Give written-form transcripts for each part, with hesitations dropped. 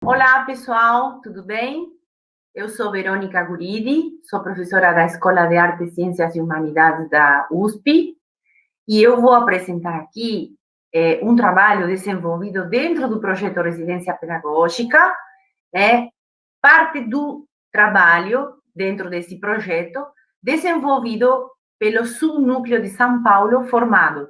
Olá, pessoal, tudo bem? Eu sou Verônica Guridi, sou professora da Escola de Artes, Ciências e Humanidades da USP e eu vou apresentar aqui um trabalho desenvolvido dentro do projeto Residência Pedagógica, né? Parte do trabalho dentro desse projeto desenvolvido pelo subnúcleo de São Paulo, formado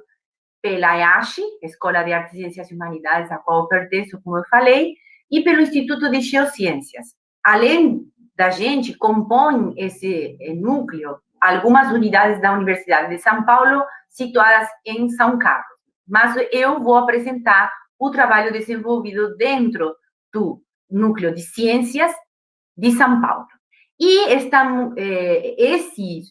pela EASH, Escola de Artes, Ciências e Humanidades, a qual eu pertenço, como eu falei, e pelo Instituto de Geociências. Além da gente, compõem esse núcleo algumas unidades da Universidade de São Paulo, situadas em São Carlos. Mas eu vou apresentar o trabalho desenvolvido dentro do núcleo de ciências de São Paulo. E esse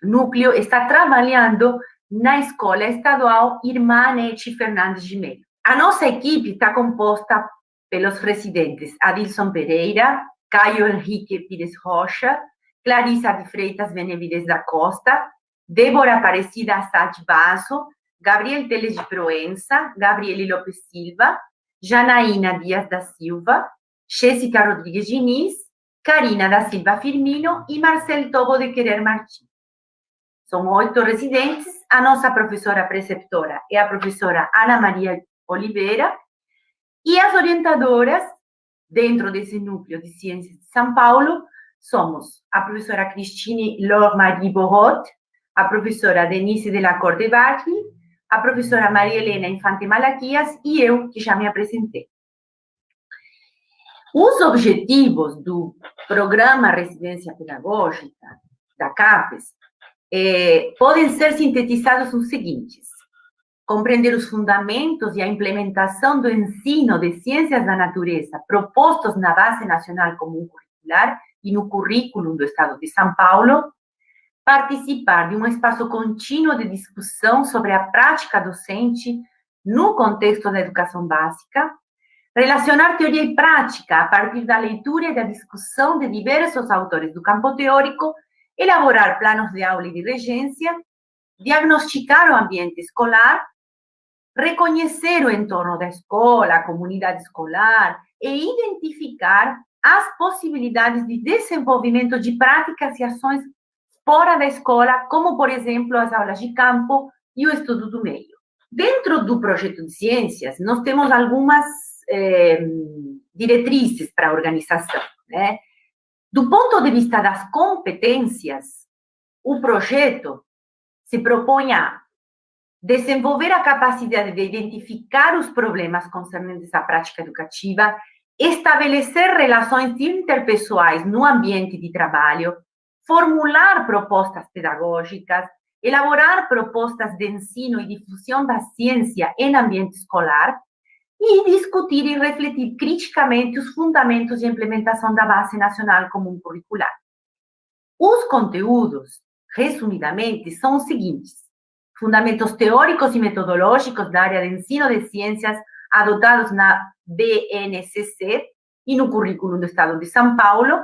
núcleo está trabalhando na Escola Estadual Irmã Anete Fernandes de Mello. A nossa equipe está composta pelos residentes Adilson Pereira, Caio Henrique Pires Rocha, Clarissa de Freitas Benevides da Costa, Débora Aparecida Assad Basso, Gabriel Teles de Proença, Gabriele Lopes Silva, Janaína Dias da Silva, Jéssica Rodrigues Diniz, Karina da Silva Firmino e Marcel Tobo de Querer Martins. São 8 residentes. A nossa professora preceptora é a professora Ana Maria Oliveira e as orientadoras dentro desse núcleo de ciências de São Paulo somos a professora Cristine Laure-Marie Borot, a professora Denise de la Corte Bagli, a professora Maria Helena Infante Malaquias e eu, que já me apresentei. Os objetivos do Programa Residência Pedagógica da CAPES podem ser sintetizados nos seguintes: compreender os fundamentos e a implementação do ensino de ciências da natureza propostos na Base Nacional Comum Curricular e no currículo do Estado de São Paulo, participar de um espaço contínuo de discussão sobre a prática docente no contexto da educação básica, relacionar teoria e prática a partir da leitura e da discussão de diversos autores do campo teórico, elaborar planos de aula e de regência, diagnosticar o ambiente escolar, reconhecer o entorno da escola, a comunidade escolar e identificar as possibilidades de desenvolvimento de práticas e ações fora da escola, como, por exemplo, as aulas de campo e o estudo do meio. Dentro do projeto de ciências, nós temos algumas diretrizes para a organização, né? Do ponto de vista das competências, o projeto se propõe a desenvolver a capacidade de identificar os problemas concernentes à prática educativa, estabelecer relações interpessoais no ambiente de trabalho, formular propostas pedagógicas, elaborar propostas de ensino e difusão da ciência em ambiente escolar, e discutir e refletir criticamente os fundamentos de implementação da Base Nacional Comum Curricular. Os conteúdos, resumidamente, são os seguintes: fundamentos teóricos e metodológicos da área de ensino de ciências adotados na BNCC e no currículo do Estado de São Paulo,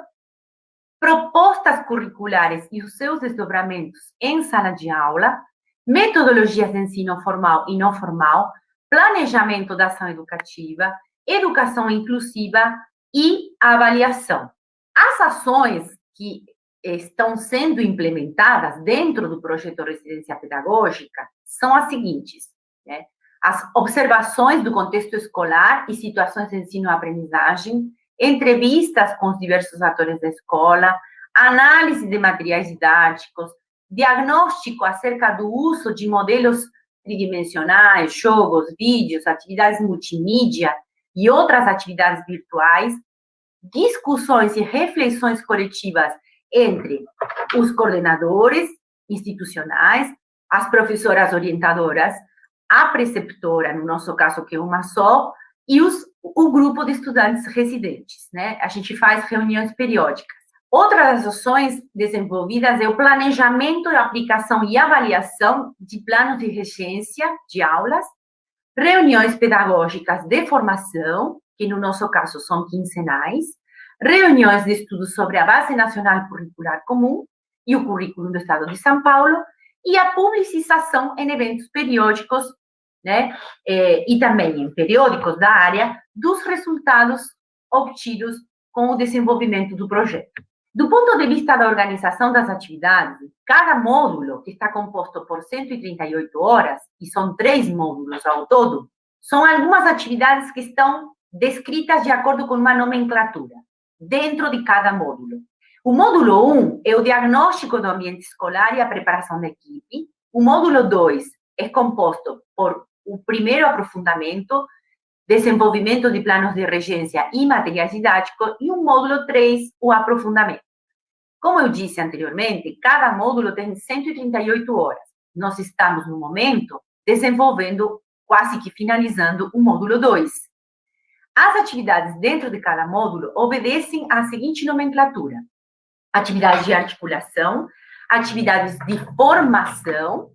propostas curriculares e os seus desdobramentos em sala de aula, metodologias de ensino formal e não formal, planejamento da ação educativa, educação inclusiva e avaliação. As ações que estão sendo implementadas dentro do projeto Residência Pedagógica são as seguintes, né? As observações do contexto escolar e situações de ensino-aprendizagem, entrevistas com os diversos atores da escola, análise de materiais didáticos, diagnóstico acerca do uso de modelos tridimensionais, jogos, vídeos, atividades multimídia e outras atividades virtuais, discussões e reflexões coletivas entre os coordenadores institucionais, as professoras orientadoras, a preceptora, no nosso caso, que é uma só, e o grupo de estudantes residentes, né? A gente faz reuniões periódicas. Outra das ações desenvolvidas é o planejamento, aplicação e avaliação de planos de regência de aulas, reuniões pedagógicas de formação, que no nosso caso são quinzenais, reuniões de estudo sobre a Base Nacional Curricular Comum e o currículo do Estado de São Paulo, e a publicização em eventos periódicos, né, e também em periódicos da área, dos resultados obtidos com o desenvolvimento do projeto. Do ponto de vista da organização das atividades, cada módulo, que está composto por 138 horas, e são 3 módulos ao todo, são algumas atividades que estão descritas de acordo com uma nomenclatura, dentro de cada módulo. O módulo 1 é o diagnóstico do ambiente escolar e a preparação da equipe. O módulo 2 é composto por o primeiro aprofundamento, desenvolvimento de planos de regência e materiais didáticos, e o módulo 3, o aprofundamento. Como eu disse anteriormente, cada módulo tem 138 horas. Nós estamos, no momento, desenvolvendo, quase que finalizando, o módulo 2. As atividades dentro de cada módulo obedecem à seguinte nomenclatura: atividades de articulação, atividades de formação,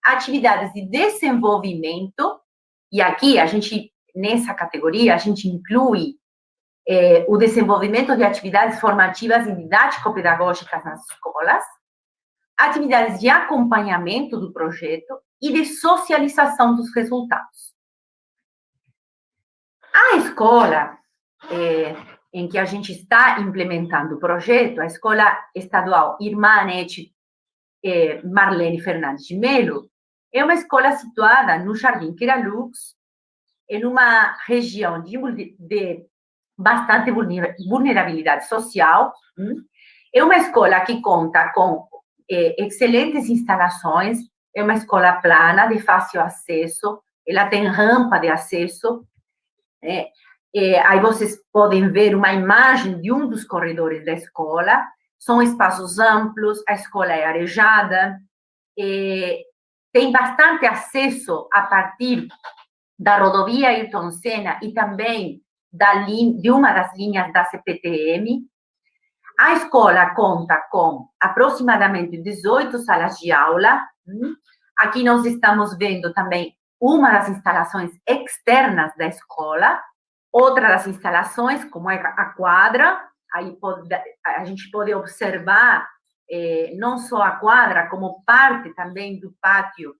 atividades de desenvolvimento, e aqui, nessa categoria, a gente inclui o desenvolvimento de atividades formativas e didático-pedagógicas nas escolas, atividades de acompanhamento do projeto e de socialização dos resultados. A escola em que a gente está implementando o projeto, a Escola Estadual Irmã Anete Marlene Fernandes de Melo, é uma escola situada no Jardim Quiralux, em uma região de bastante vulnerabilidade social. É uma escola que conta com excelentes instalações, é uma escola plana, de fácil acesso, ela tem rampa de acesso. Aí vocês podem ver uma imagem de um dos corredores da escola. São espaços amplos, a escola é arejada, tem bastante acesso a partir da rodovia Ayrton Senna e também de uma das linhas da CPTM. A escola conta com aproximadamente 18 salas de aula. Aqui nós estamos vendo também uma das instalações externas da escola, outra das instalações, como é a quadra. Aí a gente pode observar não só a quadra, como parte também do pátio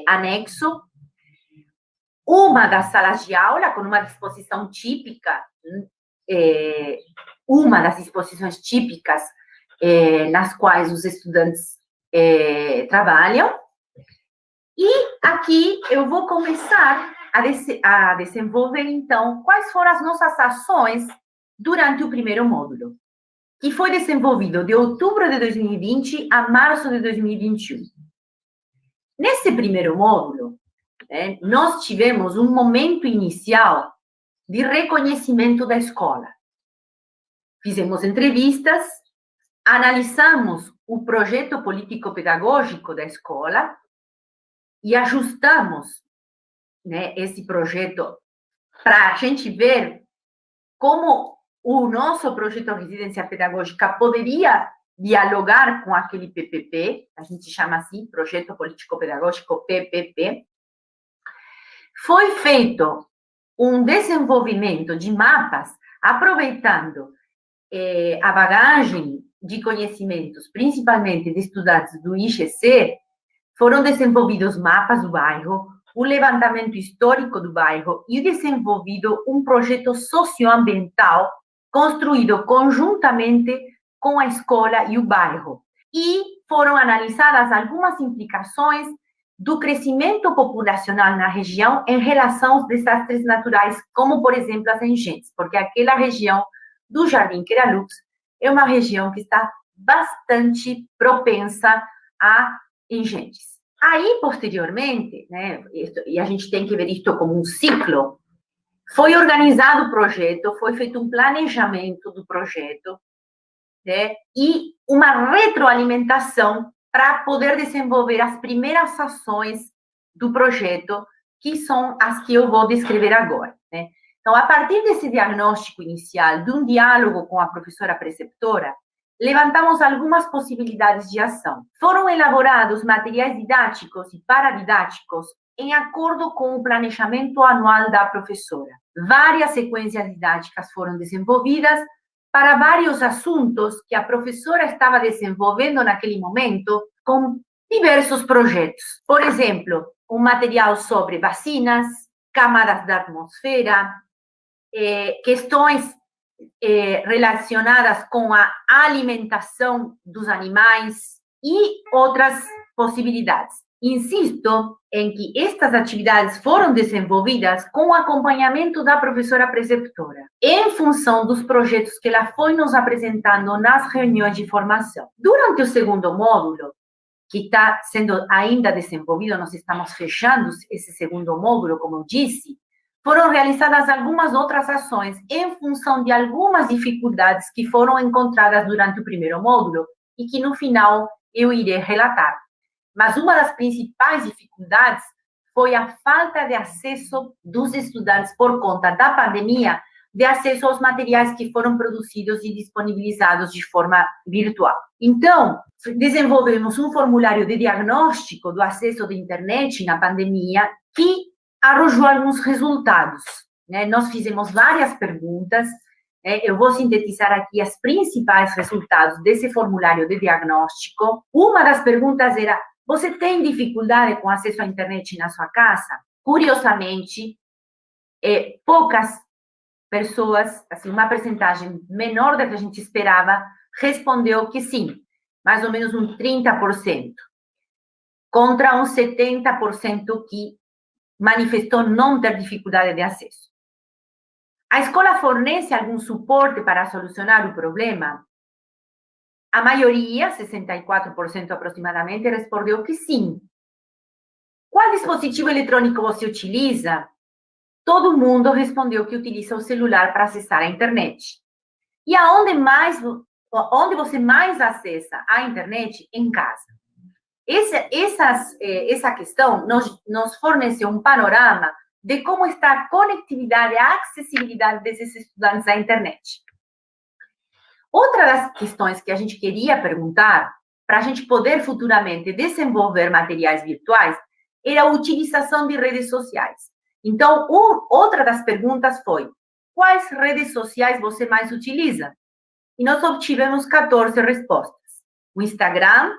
anexo. Uma das salas de aula, com uma disposição típica, uma das disposições típicas nas quais os estudantes trabalham. E aqui eu vou começar a desenvolver, então, quais foram as nossas ações durante o primeiro módulo, que foi desenvolvido de outubro de 2020 a março de 2021. Nesse primeiro módulo, nós tivemos um momento inicial de reconhecimento da escola. Fizemos entrevistas, analisamos o projeto político-pedagógico da escola e ajustamos esse projeto para a gente ver como o nosso projeto de residência pedagógica poderia dialogar com aquele PPP, a gente chama assim, Projeto Político-Pedagógico, PPP. Foi feito um desenvolvimento de mapas, aproveitando a bagagem de conhecimentos, principalmente de estudantes do IGC. Foram desenvolvidos mapas do bairro, o levantamento histórico do bairro e desenvolvido um projeto socioambiental construído conjuntamente com a escola e o bairro. E foram analisadas algumas implicações do crescimento populacional na região em relação aos desastres naturais, como, por exemplo, as enchentes, porque aquela região do Jardim Quiralux é uma região que está bastante propensa a enchentes. Aí, posteriormente, e a gente tem que ver isto como um ciclo, foi organizado o projeto, foi feito um planejamento do projeto, e uma retroalimentação para poder desenvolver as primeiras ações do projeto, que são as que eu vou descrever agora. Então, a partir desse diagnóstico inicial, de um diálogo com a professora preceptora, levantamos algumas possibilidades de ação. Foram elaborados materiais didáticos e paradidáticos em acordo com o planejamento anual da professora. Várias sequências didáticas foram desenvolvidas para vários assuntos que a professora estava desenvolvendo naquele momento, com diversos projetos. Por exemplo, um material sobre vacinas, camadas da atmosfera, questões relacionadas com a alimentação dos animais e outras possibilidades. Insisto em que estas atividades foram desenvolvidas com o acompanhamento da professora preceptora, em função dos projetos que ela foi nos apresentando nas reuniões de formação. Durante o segundo módulo, que está sendo ainda desenvolvido, nós estamos fechando esse segundo módulo, como eu disse, foram realizadas algumas outras ações em função de algumas dificuldades que foram encontradas durante o primeiro módulo e que, no final, eu irei relatar. Mas uma das principais dificuldades foi a falta de acesso dos estudantes por conta da pandemia, de acesso aos materiais que foram produzidos e disponibilizados de forma virtual. Então, desenvolvemos um formulário de diagnóstico do acesso à internet na pandemia que arrojou alguns resultados, né? Nós fizemos várias perguntas, eu vou sintetizar aqui os principais resultados desse formulário de diagnóstico. Uma das perguntas era: você tem dificuldade com acesso à internet na sua casa? Curiosamente, poucas pessoas, assim, uma percentagem menor da que a gente esperava, respondeu que sim, mais ou menos um 30%, contra um 70% que manifestou não ter dificuldade de acesso. A escola fornece algum suporte para solucionar o problema? A maioria, 64% aproximadamente, respondeu que sim. Qual dispositivo eletrônico você utiliza? Todo mundo respondeu que utiliza o celular para acessar a internet. E onde você mais acessa a internet? Em casa. Essa questão nos forneceu um panorama de como está a conectividade, a acessibilidade desses estudantes à internet. Outra das questões que a gente queria perguntar, para a gente poder futuramente desenvolver materiais virtuais, era a utilização de redes sociais. Então, outra das perguntas foi: quais redes sociais você mais utiliza? E nós obtivemos 14 respostas. O Instagram,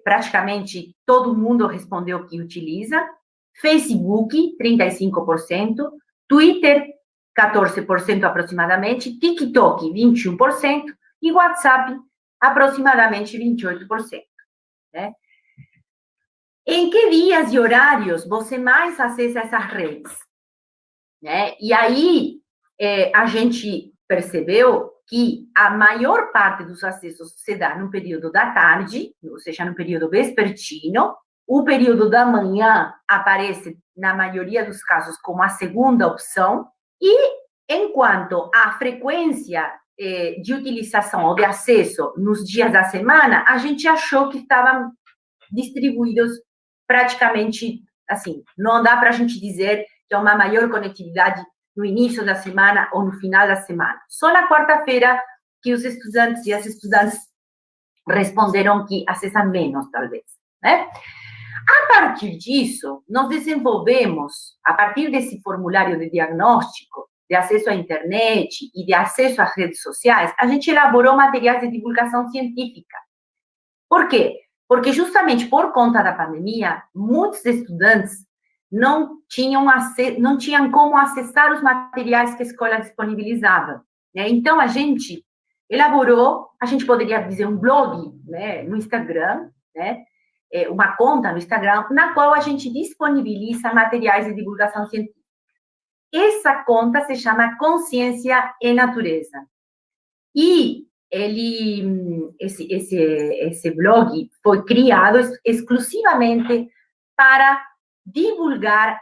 praticamente todo mundo respondeu que utiliza. Facebook, 35%. Twitter, 14% aproximadamente. TikTok, 21%. E WhatsApp, aproximadamente 28%. Né? Em que dias e horários você mais acessa essas redes? Né? E aí, a gente percebeu que a maior parte dos acessos se dá no período da tarde, ou seja, no período vespertino. O período da manhã aparece, na maioria dos casos, como a segunda opção. E, enquanto a frequência de utilização ou de acesso nos dias da semana, a gente achou que estavam distribuídos praticamente, assim, não dá para a gente dizer que é uma maior conectividade no início da semana ou no final da semana. Só na quarta-feira que os estudantes e as estudantes responderam que acessam menos, talvez, né? A partir disso, nós desenvolvemos, a partir desse formulário de diagnóstico, de acesso à internet e de acesso às redes sociais, a gente elaborou materiais de divulgação científica. Por quê? Porque justamente por conta da pandemia, muitos estudantes não tinham como acessar os materiais que a escola disponibilizava, né? Então, a gente elaborou, a gente poderia dizer um blog, né, no Instagram, né, uma conta no Instagram, na qual a gente disponibiliza materiais de divulgação científica. Essa conta se chama Consciência e Natureza. E esse blog foi criado exclusivamente para divulgar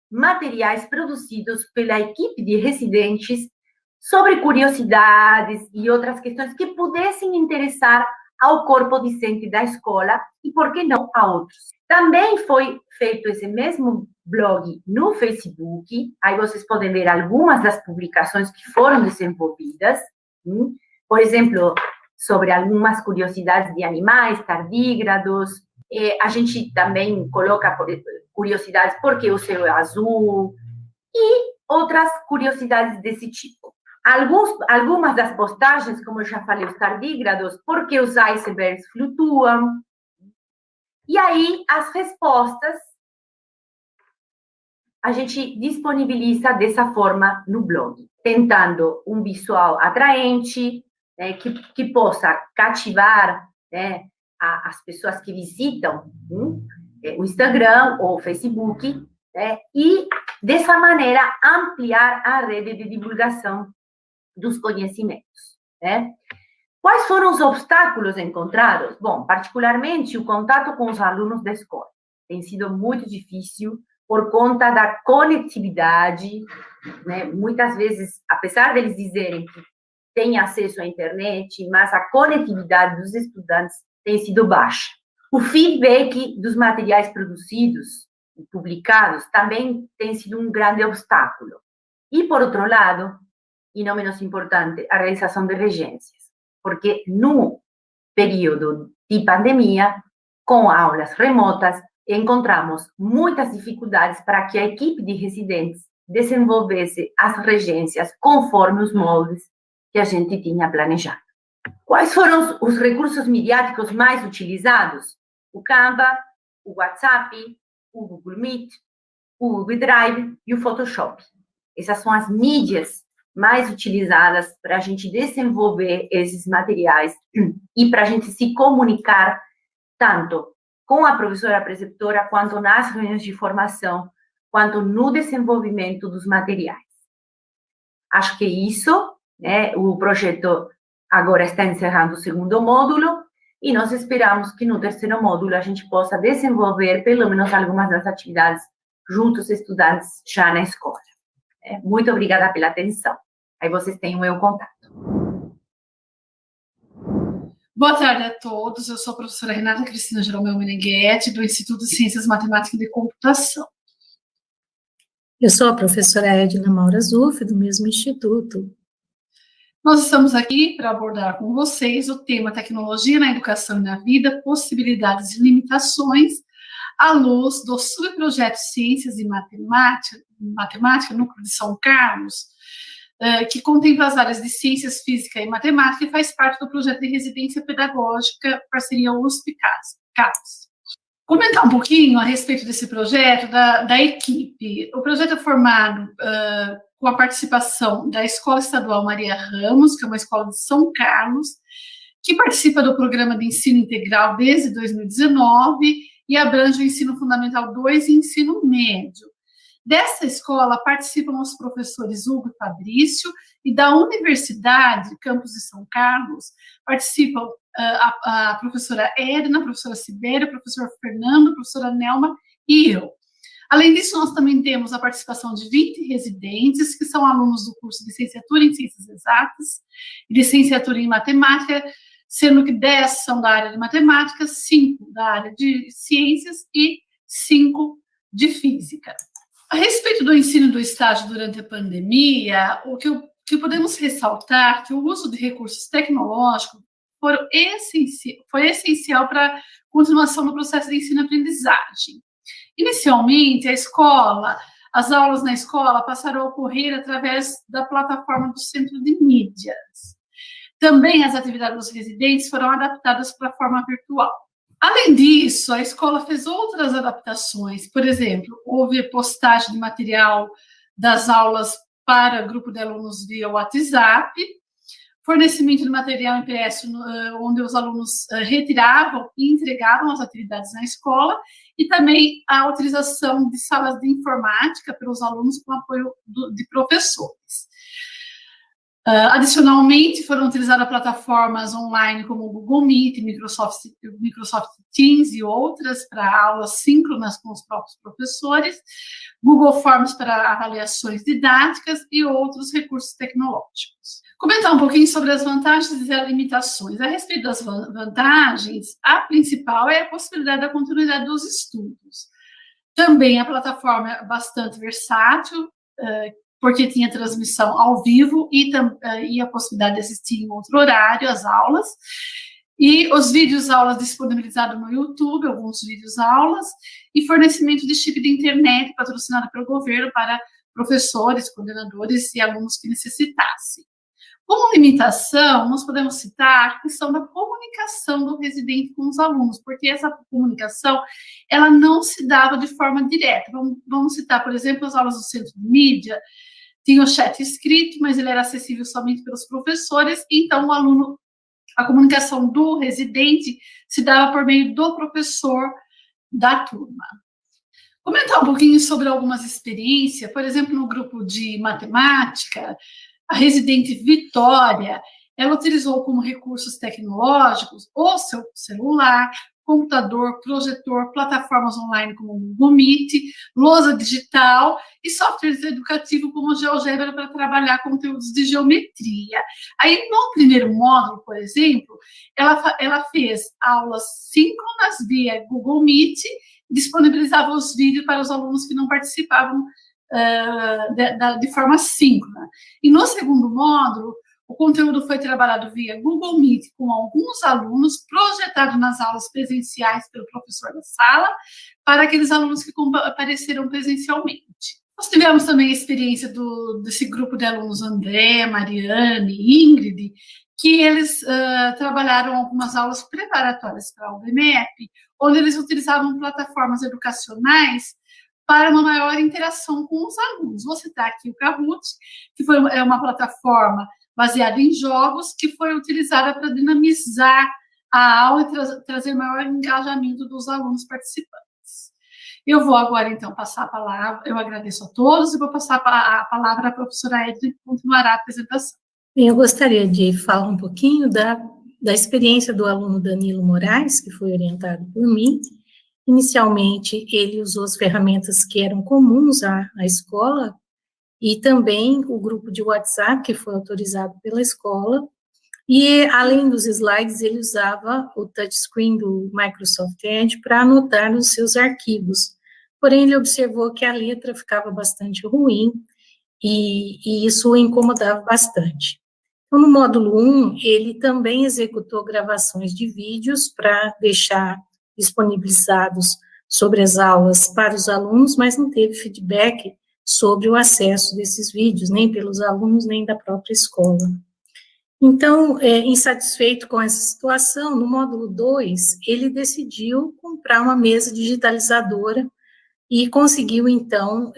materiais produzidos pela equipe de residentes sobre curiosidades e outras questões que pudessem interessar ao corpo docente da escola e, por que não, a outros. Também foi feito esse mesmo blog no Facebook, aí vocês podem ver algumas das publicações que foram desenvolvidas, por exemplo, sobre algumas curiosidades de animais, tardígrados. A gente também coloca curiosidades porque o céu é azul e outras curiosidades desse tipo. Algumas das postagens, como eu já falei, os tardígrados, porque os icebergs flutuam. E aí, as respostas a gente disponibiliza dessa forma no blog, tentando um visual atraente, né, que possa cativar, né, as pessoas que visitam o Instagram ou o Facebook, né, e, dessa maneira, ampliar a rede de divulgação dos conhecimentos, né? Quais foram os obstáculos encontrados? Bom, particularmente o contato com os alunos da escola tem sido muito difícil por conta da conectividade, né? Muitas vezes, apesar deles dizerem que têm acesso à internet, mas a conectividade dos estudantes tem sido baixa. O feedback dos materiais produzidos e publicados também tem sido um grande obstáculo. E, por outro lado, e não menos importante, a realização de regências. Porque no período de pandemia, com aulas remotas, encontramos muitas dificuldades para que a equipe de residentes desenvolvesse as regências conforme os moldes que a gente tinha planejado. Quais foram os recursos midiáticos mais utilizados? O Canva, o WhatsApp, o Google Meet, o Google Drive e o Photoshop. Essas são as mídias mais utilizadas para a gente desenvolver esses materiais e para a gente se comunicar tanto com a professora preceptora, quanto nas reuniões de formação, quanto no desenvolvimento dos materiais. Acho que isso, né, o projeto agora está encerrando o segundo módulo, e nós esperamos que no terceiro módulo a gente possa desenvolver pelo menos algumas das atividades junto aos estudantes já na escola. Muito obrigada pela atenção. Aí vocês têm o meu contato. Boa tarde a todos. Eu sou a professora Renata Cristina Jeromel Meneghetti, do Instituto de Ciências Matemáticas e de Computação. Eu sou a professora Edna Maura Zuff, do mesmo instituto. Nós estamos aqui para abordar com vocês o tema Tecnologia na Educação e na Vida, Possibilidades e Limitações, à luz do subprojeto Ciências e Matemática, Núcleo de São Carlos, que contempla as áreas de Ciências, Física e Matemática e faz parte do projeto de residência pedagógica parceria USP-CAPES. Comentar um pouquinho a respeito desse projeto, da equipe. O projeto é formado com a participação da Escola Estadual Maria Ramos, que é uma escola de São Carlos, que participa do programa de ensino integral desde 2019 e abrange o ensino fundamental 2 e ensino médio. Dessa escola participam os professores Hugo e Fabrício, e da Universidade, campus de São Carlos, participam a professora Edna, a professora Sibéria, o professor Fernando, a professora Nelma e eu. Além disso, nós também temos a participação de 20 residentes, que são alunos do curso de licenciatura em Ciências Exatas e licenciatura em Matemática, sendo que 10 são da área de Matemática, 5 da área de Ciências e 5 de Física. A respeito do ensino do estágio durante a pandemia, o que podemos ressaltar é que o uso de recursos tecnológicos foi essencial para a continuação do processo de ensino-aprendizagem. Inicialmente, as aulas na escola passaram a ocorrer através da plataforma do Centro de Mídias. Também as atividades dos residentes foram adaptadas para a forma virtual. Além disso, a escola fez outras adaptações. Por exemplo, houve postagem de material das aulas para grupo de alunos via WhatsApp, fornecimento de material impresso, onde os alunos retiravam e entregavam as atividades na escola, e também a utilização de salas de informática pelos alunos com apoio de professores. Adicionalmente, foram utilizadas plataformas online como o Google Meet, Microsoft Teams e outras para aulas síncronas com os próprios professores, Google Forms para avaliações didáticas e outros recursos tecnológicos. Comentar um pouquinho sobre as vantagens e as limitações. A respeito das vantagens, a principal é a possibilidade da continuidade dos estudos. Também a plataforma é bastante versátil, porque tinha transmissão ao vivo e a possibilidade de assistir em outro horário as aulas. E os vídeos aulas disponibilizados no YouTube, alguns vídeos aulas, e fornecimento de chip de internet patrocinado pelo governo para professores, coordenadores e alunos que necessitassem. Como limitação, nós podemos citar a questão da comunicação do residente com os alunos, porque essa comunicação, ela não se dava de forma direta. Vamos citar, por exemplo, as aulas do centro de mídia, tinha o chat escrito, mas ele era acessível somente pelos professores, então o aluno, a comunicação do residente se dava por meio do professor da turma. Comentar um pouquinho sobre algumas experiências, por exemplo, no grupo de matemática, a residente Vitória, ela utilizou como recursos tecnológicos o seu celular, computador, projetor, plataformas online como o Google Meet, lousa digital e softwares educativos como o GeoGebra para trabalhar conteúdos de geometria. Aí, no primeiro módulo, por exemplo, ela fez aulas síncronas via Google Meet, disponibilizava os vídeos para os alunos que não participavam de forma síncrona. E no segundo módulo, o conteúdo foi trabalhado via Google Meet com alguns alunos, projetado nas aulas presenciais pelo professor da sala, para aqueles alunos que apareceram presencialmente. Nós tivemos também a experiência desse grupo de alunos André, Mariane, Ingrid, que eles trabalharam algumas aulas preparatórias para o BMEP, onde eles utilizavam plataformas educacionais para uma maior interação com os alunos. Vou citar aqui o Kahoot, que é uma plataforma baseada em jogos, que foi utilizada para dinamizar a aula e trazer maior engajamento dos alunos participantes. Eu vou agora, então, passar a palavra, eu agradeço a todos, e vou passar a palavra à professora Edna, que continuará a apresentação. Eu gostaria de falar um pouquinho da experiência do aluno Danilo Moraes, que foi orientado por mim. Inicialmente, ele usou as ferramentas que eram comuns à escola, e também o grupo de WhatsApp, que foi autorizado pela escola, e além dos slides, ele usava o touchscreen do Microsoft Edge para anotar os seus arquivos. Porém, ele observou que a letra ficava bastante ruim, e isso o incomodava bastante. Então, no módulo 1, ele também executou gravações de vídeos para deixar disponibilizados sobre as aulas para os alunos, mas não teve feedback sobre o acesso desses vídeos, nem pelos alunos, nem da própria escola. Então, insatisfeito com essa situação, no módulo 2, ele decidiu comprar uma mesa digitalizadora e conseguiu, então,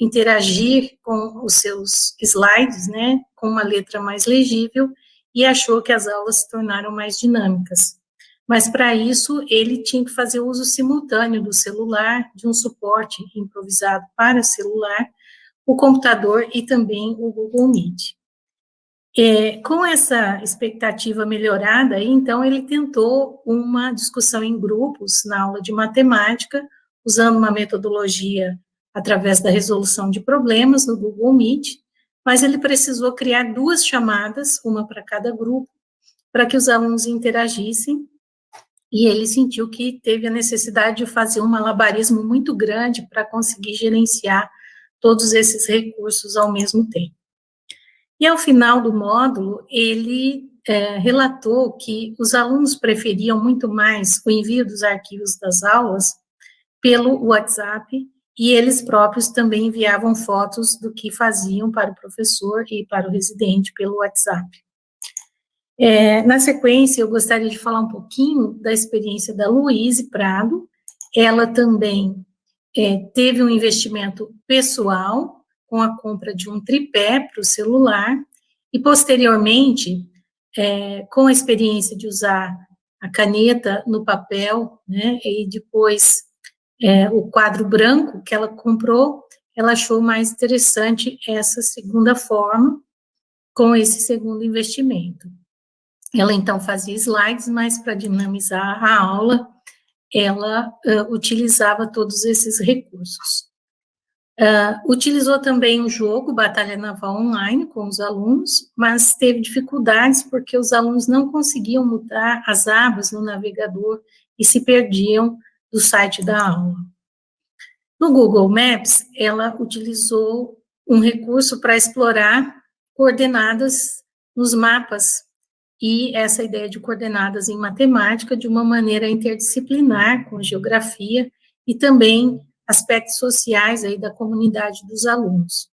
interagir com os seus slides, né, com uma letra mais legível, e achou que as aulas se tornaram mais dinâmicas. Mas, para isso, ele tinha que fazer uso simultâneo do celular, de um suporte improvisado para celular, o computador e também o Google Meet. Com essa expectativa melhorada, então, ele tentou uma discussão em grupos na aula de matemática, usando uma metodologia através da resolução de problemas no Google Meet, mas ele precisou criar 2 chamadas, uma para cada grupo, para que os alunos interagissem, e ele sentiu que teve a necessidade de fazer um malabarismo muito grande para conseguir gerenciar todos esses recursos ao mesmo tempo. E ao final do módulo, ele relatou que os alunos preferiam muito mais o envio dos arquivos das aulas pelo WhatsApp, e eles próprios também enviavam fotos do que faziam para o professor e para o residente pelo WhatsApp. Na sequência, eu gostaria de falar um pouquinho da experiência da Luíse Prado. Ela também teve um investimento pessoal com a compra de um tripé para o celular, e posteriormente, com a experiência de usar a caneta no papel, né, e depois o quadro branco que ela comprou, ela achou mais interessante essa segunda forma, com esse segundo investimento. Ela, então, fazia slides, mas para dinamizar a aula, ela utilizava todos esses recursos. Utilizou também o jogo Batalha Naval Online com os alunos, mas teve dificuldades porque os alunos não conseguiam mudar as abas no navegador e se perdiam do site da aula. No Google Maps, ela utilizou um recurso para explorar coordenadas nos mapas, e essa ideia de coordenadas em matemática de uma maneira interdisciplinar, com geografia, e também aspectos sociais aí da comunidade dos alunos.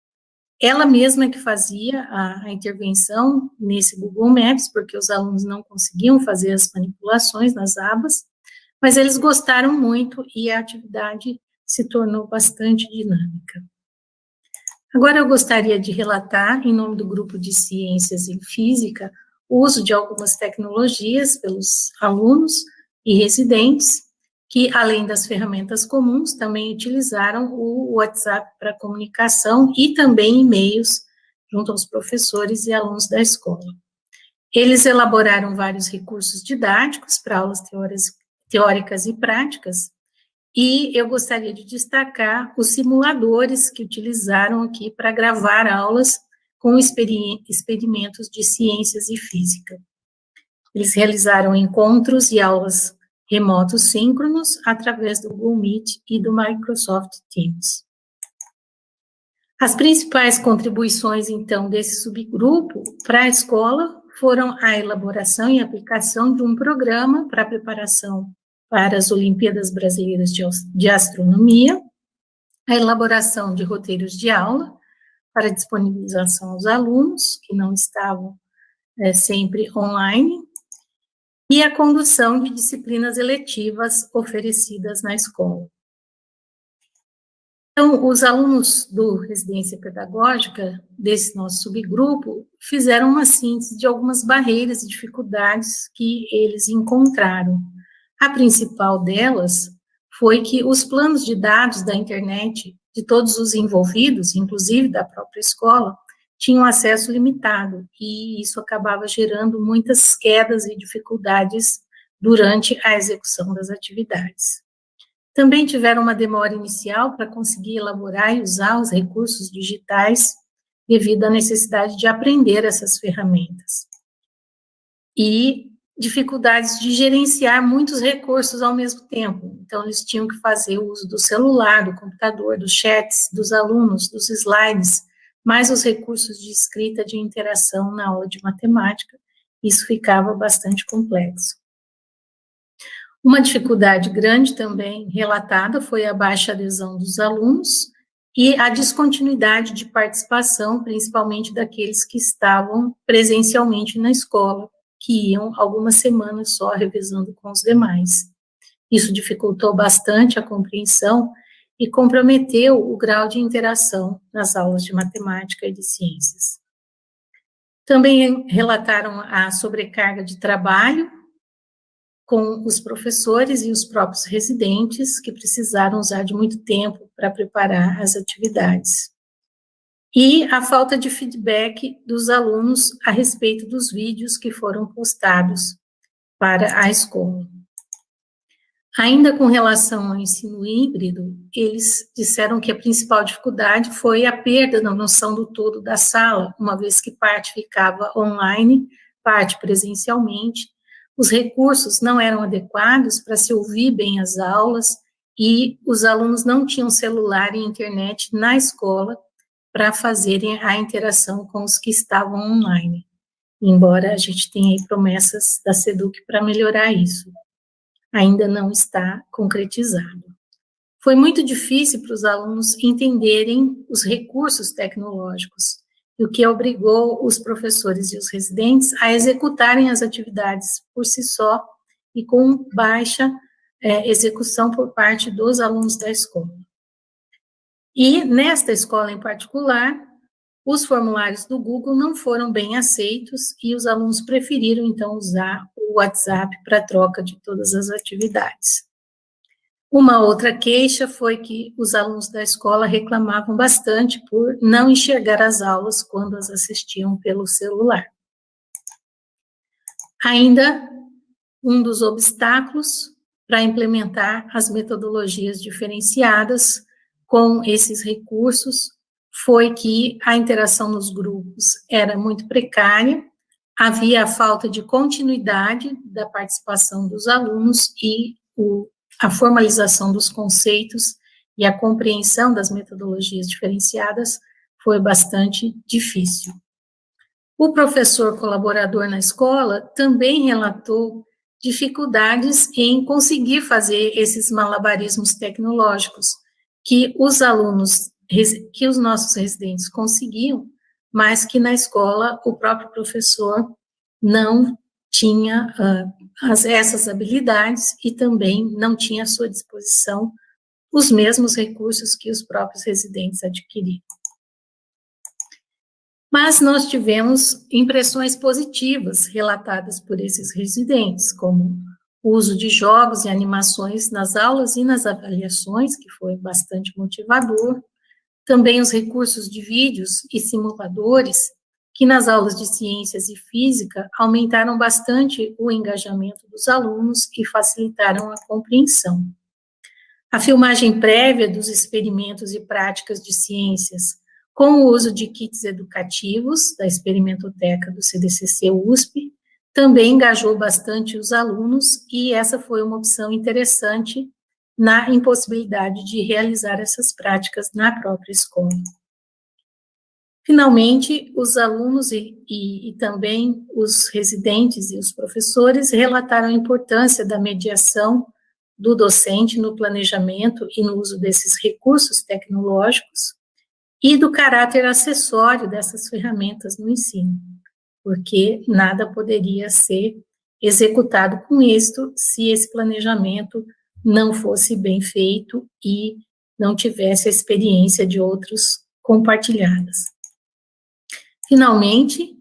ela mesma que fazia a intervenção nesse Google Maps, porque os alunos não conseguiam fazer as manipulações nas abas, mas eles gostaram muito e a atividade se tornou bastante dinâmica. Agora eu gostaria de relatar, em nome do grupo de Ciências em Física, o uso de algumas tecnologias pelos alunos e residentes, que, além das ferramentas comuns, também utilizaram o WhatsApp para comunicação e também e-mails junto aos professores e alunos da escola. Eles elaboraram vários recursos didáticos para aulas teóricas e práticas, e eu gostaria de destacar os simuladores que utilizaram aqui para gravar aulas com experimentos de ciências e física. Eles realizaram encontros e aulas remotos síncronos através do Google Meet e do Microsoft Teams. As principais contribuições, então, desse subgrupo para a escola foram a elaboração e aplicação de um programa para preparação para as Olimpíadas Brasileiras de Astronomia, a elaboração de roteiros de aula para disponibilização aos alunos, que não estavam sempre online, e a condução de disciplinas eletivas oferecidas na escola. Então, os alunos do Residência Pedagógica, desse nosso subgrupo, fizeram uma síntese de algumas barreiras e dificuldades que eles encontraram. A principal delas foi que os planos de dados da internet de todos os envolvidos, inclusive da própria escola, tinham acesso limitado, e isso acabava gerando muitas quedas e dificuldades durante a execução das atividades. Também tiveram uma demora inicial para conseguir elaborar e usar os recursos digitais, devido à necessidade de aprender essas ferramentas. E dificuldades de gerenciar muitos recursos ao mesmo tempo. Então, eles tinham que fazer o uso do celular, do computador, dos chats, dos alunos, dos slides, mais os recursos de escrita, de interação na aula de matemática. Isso ficava bastante complexo. Uma dificuldade grande também relatada foi a baixa adesão dos alunos e a descontinuidade de participação, principalmente daqueles que estavam presencialmente na escola, que iam algumas semanas só revezando com os demais. Isso dificultou bastante a compreensão e comprometeu o grau de interação nas aulas de matemática e de ciências. Também relataram a sobrecarga de trabalho com os professores e os próprios residentes, que precisaram usar de muito tempo para preparar as atividades. E a falta de feedback dos alunos a respeito dos vídeos que foram postados para a escola. Ainda com relação ao ensino híbrido, eles disseram que a principal dificuldade foi a perda da noção do todo da sala, uma vez que parte ficava online, parte presencialmente. Os recursos não eram adequados para se ouvir bem as aulas e os alunos não tinham celular e internet na escola para fazerem a interação com os que estavam online, embora a gente tenha aí promessas da SEDUC para melhorar isso. Ainda não está concretizado. Foi muito difícil para os alunos entenderem os recursos tecnológicos, o que obrigou os professores e os residentes a executarem as atividades por si só e com baixa execução por parte dos alunos da escola. E, nesta escola em particular, os formulários do Google não foram bem aceitos e os alunos preferiram, então, usar o WhatsApp para troca de todas as atividades. Uma outra queixa foi que os alunos da escola reclamavam bastante por não enxergar as aulas quando as assistiam pelo celular. Ainda, um dos obstáculos para implementar as metodologias diferenciadas com esses recursos foi que a interação nos grupos era muito precária, havia a falta de continuidade da participação dos alunos e a formalização dos conceitos e a compreensão das metodologias diferenciadas foi bastante difícil. O professor colaborador na escola também relatou dificuldades em conseguir fazer esses malabarismos tecnológicos, que os alunos que os nossos residentes conseguiam, mas que na escola o próprio professor não tinha essas habilidades e também não tinha à sua disposição os mesmos recursos que os próprios residentes adquiriram. Mas nós tivemos impressões positivas relatadas por esses residentes, como o uso de jogos e animações nas aulas e nas avaliações, que foi bastante motivador, também os recursos de vídeos e simuladores, que nas aulas de ciências e física aumentaram bastante o engajamento dos alunos e facilitaram a compreensão. A filmagem prévia dos experimentos e práticas de ciências, com o uso de kits educativos da Experimentoteca do CDCC-USP, também engajou bastante os alunos, e essa foi uma opção interessante na impossibilidade de realizar essas práticas na própria escola. Finalmente, os alunos e também os residentes e os professores relataram a importância da mediação do docente no planejamento e no uso desses recursos tecnológicos e do caráter acessório dessas ferramentas no ensino, porque nada poderia ser executado com êxito se esse planejamento não fosse bem feito e não tivesse a experiência de outros compartilhadas. Finalmente,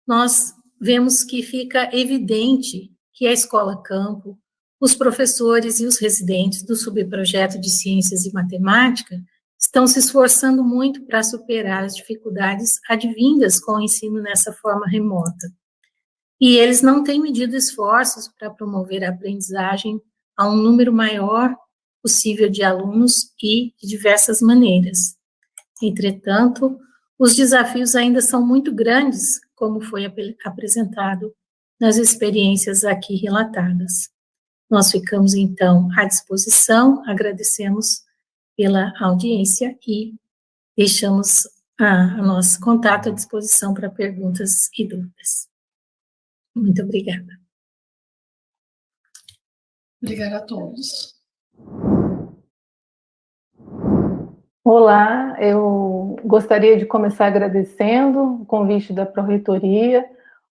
nós vemos que fica evidente que a Escola Campo, os professores e os residentes do subprojeto de Ciências e Matemática estão se esforçando muito para superar as dificuldades advindas com o ensino nessa forma remota. E eles não têm medido esforços para promover a aprendizagem a um número maior possível de alunos e de diversas maneiras. Entretanto, os desafios ainda são muito grandes, como foi apresentado nas experiências aqui relatadas. Nós ficamos, então, à disposição, agradecemos pela audiência e deixamos a nosso contato à disposição para perguntas e dúvidas. Muito obrigada. Obrigada a todos. Olá, eu gostaria de começar agradecendo o convite da Pró-Reitoria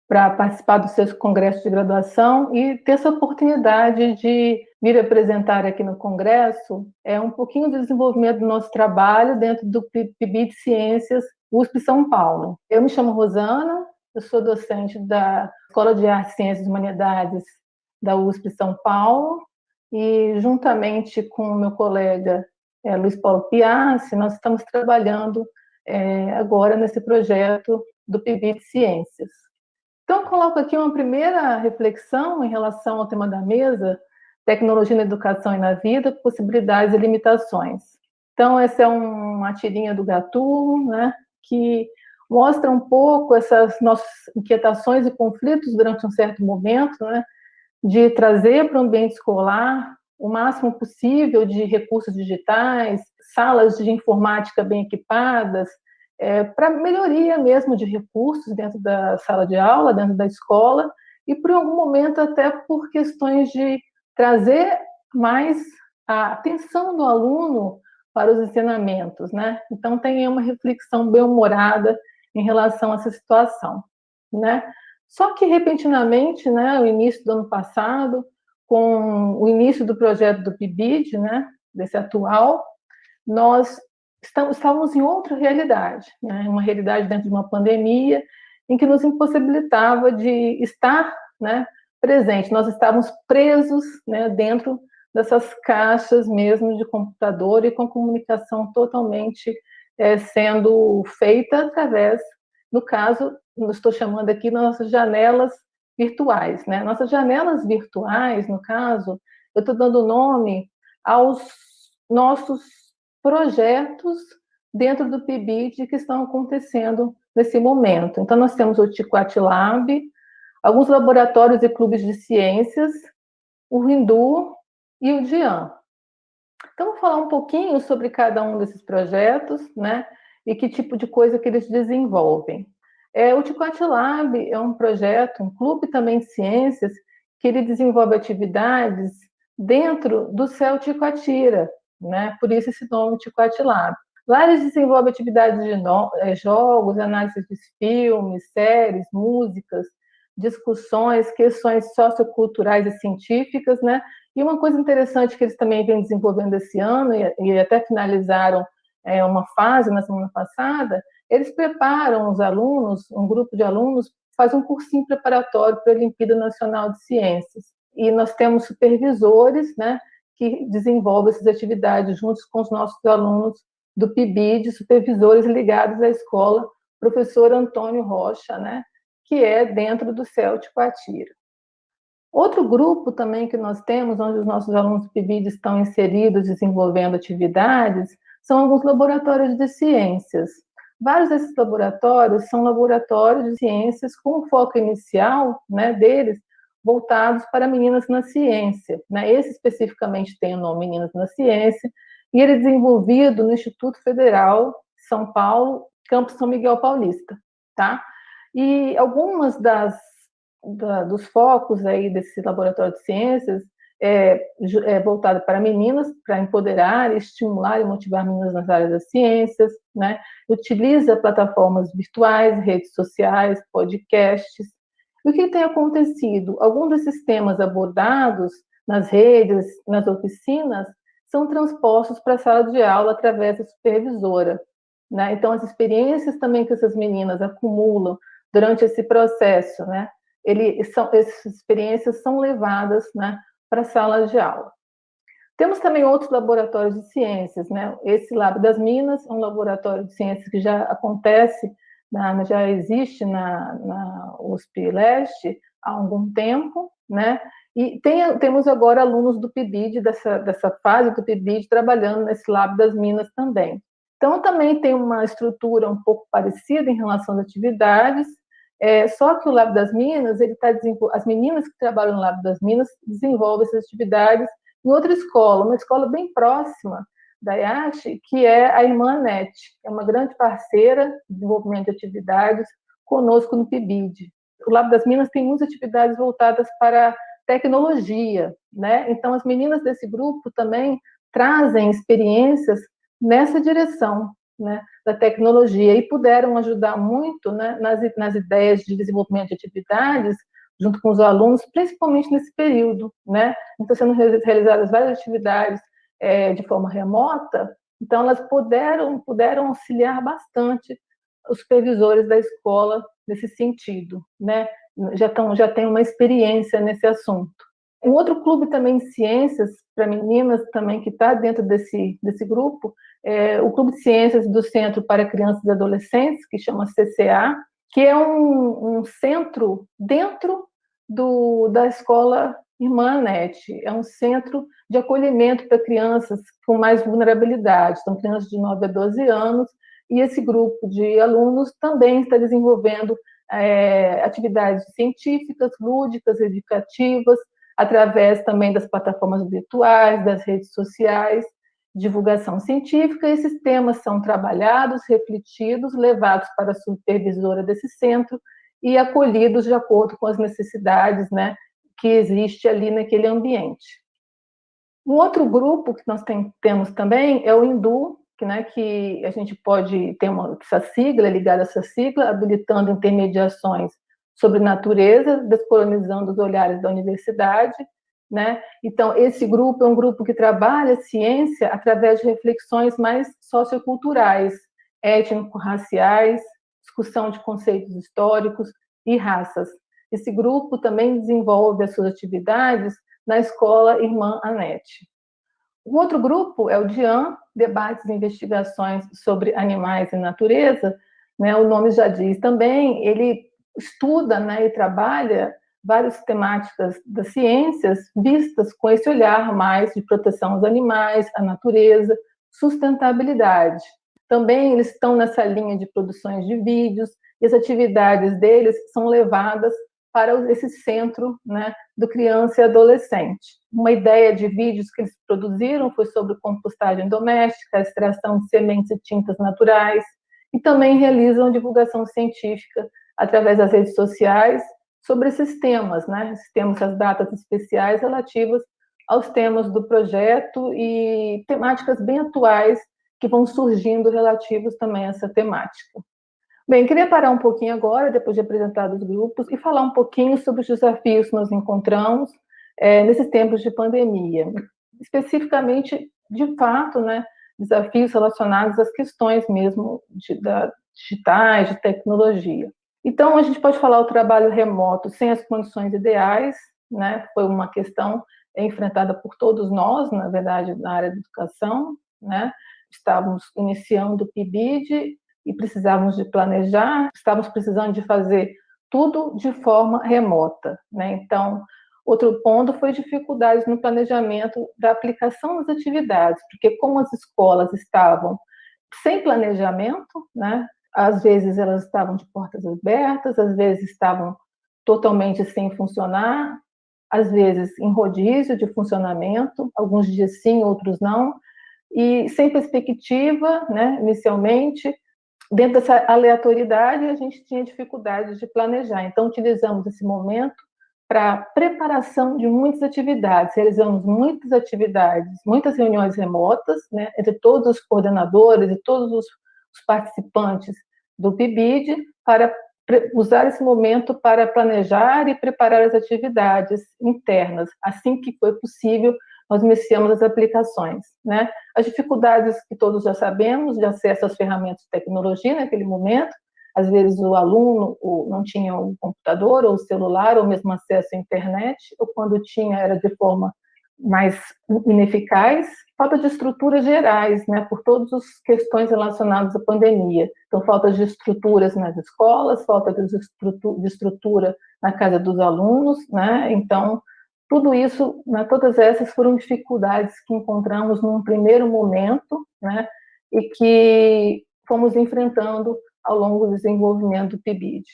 para participar do seu congresso de graduação e ter essa oportunidade de vir apresentar aqui no congresso um pouquinho do desenvolvimento do nosso trabalho dentro do PIB de Ciências USP São Paulo. Eu me chamo Rosana, eu sou docente da Escola de Artes, Ciências e Humanidades da USP São Paulo e, juntamente com o meu colega Luiz Paulo Piassi, nós estamos trabalhando agora nesse projeto do PIB de Ciências. Então, eu coloco aqui uma primeira reflexão em relação ao tema da mesa, tecnologia na educação e na vida, possibilidades e limitações. Então, essa é uma tirinha do Gatu, né, que mostra um pouco essas nossas inquietações e conflitos durante um certo momento, né, de trazer para o ambiente escolar o máximo possível de recursos digitais, salas de informática bem equipadas, para melhoria mesmo de recursos dentro da sala de aula, dentro da escola, e por algum momento até por questões de trazer mais a atenção do aluno para os ensinamentos, né? Então tem uma reflexão bem-humorada em relação a essa situação, né? Só que repentinamente, né, o início do ano passado, com o início do projeto do PIBID, né, desse atual, nós estávamos em outra realidade, né, uma realidade dentro de uma pandemia, em que nos impossibilitava de estar, né, presente. Nós estávamos presos, né, dentro dessas caixas mesmo de computador e com comunicação totalmente sendo feita através, no caso, eu estou chamando aqui nossas janelas virtuais, né? Nossas janelas virtuais, no caso, eu estou dando nome aos nossos projetos dentro do PIBID que estão acontecendo nesse momento. Então, nós temos o Tiquat Lab, alguns laboratórios e clubes de ciências, o Rindu e o DIAN. Então, vou falar um pouquinho sobre cada um desses projetos, né? E que tipo de coisa que eles desenvolvem. O Tiquat Lab é um projeto, um clube também de ciências, que ele desenvolve atividades dentro do CEL Tiquatira, né? Por isso esse nome Tiquat Lab. Lá eles desenvolvem atividades de jogos, análise de filmes, séries, músicas, discussões, questões socioculturais e científicas, né? E uma coisa interessante que eles também vêm desenvolvendo esse ano, e até finalizaram uma fase na semana passada, eles preparam os alunos, um grupo de alunos, faz um cursinho preparatório para a Olimpíada Nacional de Ciências. E nós temos supervisores, né, que desenvolvem essas atividades juntos com os nossos alunos do PIBID, supervisores ligados à escola, professor Antônio Rocha, né, que é dentro do CELT Coatira. Outro grupo também que nós temos, onde os nossos alunos do PIBID estão inseridos, desenvolvendo atividades, são alguns laboratórios de ciências. Vários desses laboratórios são laboratórios de ciências com o foco inicial, né, deles, voltados para meninas na ciência, né? Esse especificamente tem o nome Meninas na Ciência, e ele é desenvolvido no Instituto Federal de São Paulo, Campus São Miguel Paulista, tá? E algumas dos focos aí desse laboratório de ciências é voltado para meninas, para empoderar, estimular e motivar meninas nas áreas das ciências, né? Utiliza plataformas virtuais, redes sociais, podcasts. E o que tem acontecido? Alguns desses temas abordados nas redes, nas oficinas, são transpostos para a sala de aula através da supervisora, né? Então, as experiências também que essas meninas acumulam durante esse processo, né? Essas experiências são levadas, né, para a sala de aula. Temos também outros laboratórios de ciências, né? Esse Lab das Minas é um laboratório de ciências que já acontece, já existe na USP Leste há algum tempo, né? E temos agora alunos do PIBID, dessa fase do PIBID, trabalhando nesse Lab das Minas também. Então, também tem uma estrutura um pouco parecida em relação às atividades, só que o Lab das Minas, as meninas que trabalham no Lab das Minas desenvolvem essas atividades em outra escola, uma escola bem próxima da IACH, que é a Irmã Anete, é uma grande parceira de desenvolvimento de atividades conosco no PIBID. O Lab das Minas tem muitas atividades voltadas para tecnologia, né? Então, as meninas desse grupo também trazem experiências nessa direção, né, da tecnologia, e puderam ajudar muito, né, nas ideias de desenvolvimento de atividades, junto com os alunos, principalmente nesse período, né? Então, sendo realizadas várias atividades de forma remota, então elas puderam auxiliar bastante os supervisores da escola nesse sentido, né? Já tem uma experiência nesse assunto. Um outro clube também de ciências para meninas também que está dentro desse grupo é o Clube de Ciências do Centro para Crianças e Adolescentes, que chama CCA, que é um centro dentro da escola Irmã Anete. É um centro de acolhimento para crianças com mais vulnerabilidade, são crianças de 9 a 12 anos, e esse grupo de alunos também está desenvolvendo atividades científicas, lúdicas, educativas, através também das plataformas virtuais, das redes sociais, divulgação científica. Esses temas são trabalhados, refletidos, levados para a supervisora desse centro e acolhidos de acordo com as necessidades, né, que existe ali naquele ambiente. Um outro grupo que nós temos também é o INDU, que a gente pode ter essa sigla, ligada a essa sigla, habilitando intermediações sobre natureza, descolonizando os olhares da universidade, né? Então, esse grupo é um grupo que trabalha a ciência através de reflexões mais socioculturais, étnico-raciais, discussão de conceitos históricos e raças. Esse grupo também desenvolve as suas atividades na Escola Irmã Anete. O outro grupo é o DIAN, Debates e Investigações sobre Animais e Natureza, né? O nome já diz também, ele estuda, né, e trabalha várias temáticas das ciências vistas com esse olhar mais de proteção aos animais, à natureza, sustentabilidade. Também eles estão nessa linha de produções de vídeos, e as atividades deles são levadas para esse centro, né, do criança e adolescente. Uma ideia de vídeos que eles produziram foi sobre compostagem doméstica, extração de sementes e tintas naturais, e também realizam divulgação científica através das redes sociais sobre esses temas, né? Temos as datas especiais relativas aos temas do projeto e temáticas bem atuais que vão surgindo relativos também a essa temática. Bem, queria parar um pouquinho agora, depois de apresentar os grupos, e falar um pouquinho sobre os desafios que nós encontramos nesses tempos de pandemia. Especificamente, de fato, né, desafios relacionados às questões mesmo digitais, de tecnologia. Então, a gente pode falar o trabalho remoto sem as condições ideais, né, foi uma questão enfrentada por todos nós, na verdade, na área da educação, né, estávamos iniciando o PIBID e precisávamos de planejar, estávamos precisando de fazer tudo de forma remota, né, então, outro ponto foi dificuldades no planejamento da aplicação das atividades, porque como as escolas estavam sem planejamento, né, às vezes elas estavam de portas abertas, às vezes estavam totalmente sem funcionar, às vezes em rodízio de funcionamento, alguns dias sim, outros não, e sem perspectiva, né, inicialmente, dentro dessa aleatoriedade, a gente tinha dificuldade de planejar. Então, utilizamos esse momento para preparação de muitas atividades, realizamos muitas atividades, muitas reuniões remotas, né, entre todos os coordenadores e todos os participantes do PIBID, para usar esse momento para planejar e preparar as atividades internas. Assim que foi possível, nós iniciamos as aplicações, né? As dificuldades que todos já sabemos, de acesso às ferramentas de tecnologia naquele momento, às vezes o aluno não tinha um computador ou celular, ou mesmo acesso à internet, ou quando tinha era de forma mais ineficaz, falta de estruturas gerais, né, por todas as questões relacionadas à pandemia. Então, falta de estruturas nas escolas, falta de estrutura na casa dos alunos, né, então, tudo isso, né, todas essas foram dificuldades que encontramos num primeiro momento, né, e que fomos enfrentando ao longo do desenvolvimento do PIBID.